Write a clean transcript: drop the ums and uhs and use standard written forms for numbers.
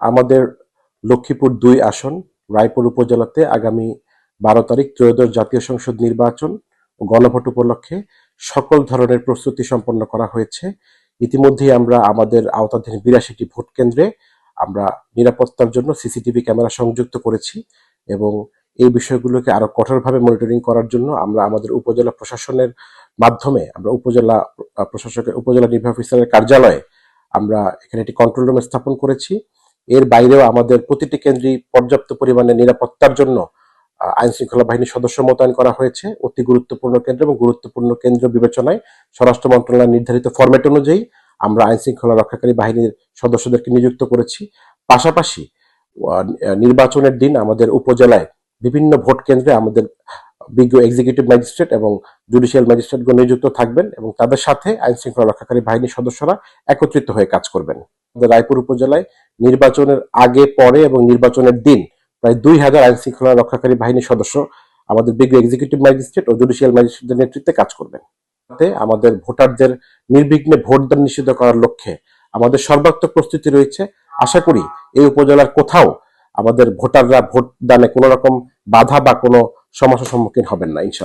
আমাদের লক্ষ্মীপুর ২ আসন রায়পুর উপজেলাতে আগামী ১২ তারিখ ত্রয়োদশ জাতীয় সংসদ নির্বাচন ও গণভোট উপলক্ষে সকল ধরনের প্রস্তুতি সম্পন্ন করা হয়েছে। ইতিমধ্যেই আমরা আমাদের আওতাধীন ৮২টি ভোট কেন্দ্রে আমরা নিরাপত্তার জন্য সিসিটিভি ক্যামেরা সংযুক্ত করেছি এবং এই বিষয়গুলোকে আরো কঠোরভাবে মনিটরিং করার জন্য আমরা আমাদের উপজেলা প্রশাসনের মাধ্যমে আমরা উপজেলা নির্বাহী অফিসারের কার্যালয়ে আমরা এখানে একটি কন্ট্রোল রুম স্থাপন করেছি। এর বাইরেও আমাদের প্রতিটি কেন্দ্রেই পর্যাপ্ত পরিমাণে নিরাপত্তার জন্য আইন শৃঙ্খলা বাহিনীর সদস্য মোতায়েন করা হয়েছে। অতি গুরুত্বপূর্ণ কেন্দ্র এবং গুরুত্বপূর্ণ কেন্দ্র বিবেচনায় স্বরাষ্ট্র মন্ত্রণালয়ের নির্ধারিত ফরম্যাট অনুযায়ী আমরা আইন শৃঙ্খলা রক্ষাকারী বাহিনীর সদস্যদেরকে নিযুক্ত করেছি। পাশাপাশি নির্বাচনের দিন আমাদের উপজেলায় বিভিন্ন ভোট কেন্দ্রে আমাদের বিজ্ঞ এক্সিকিউটিভ ম্যাজিস্ট্রেট এবং জুডিশিয়াল ম্যাজিস্ট্রেটগণ নিযুক্ত থাকবেন এবং তাদের সাথে আইন শৃঙ্খলা রক্ষাকারী বাহিনীর সদস্যরা একত্রিত হয়ে কাজ করবেন। আমাদের রায়পুর উপজেলায় নির্বাচনের আগে পরে এবং নির্বাচনের দিন প্রায় ২,০০০ আইন শৃঙ্খলা রক্ষাকারী বাহিনীর সদস্য আমাদের বিজ্ঞ এক্সিকিউটিভ ম্যাজিস্ট্রেট ও জুডিশিয়াল ম্যাজিস্ট্রেটদের নেতৃত্বে কাজ করবেন। আমাদের ভোটারদের নির্বিঘ্নে ভোটদান নিশ্চিত করার লক্ষ্যে আমাদের সর্বাত্মক প্রস্তুতি রয়েছে। আশা করি এই উপজেলার কোথাও আমাদের ভোটাররা ভোটদানে কোনো রকম বাধা বা কোনো সমস্যার সম্মুখীন হবেন না ইনশাআল্লাহ।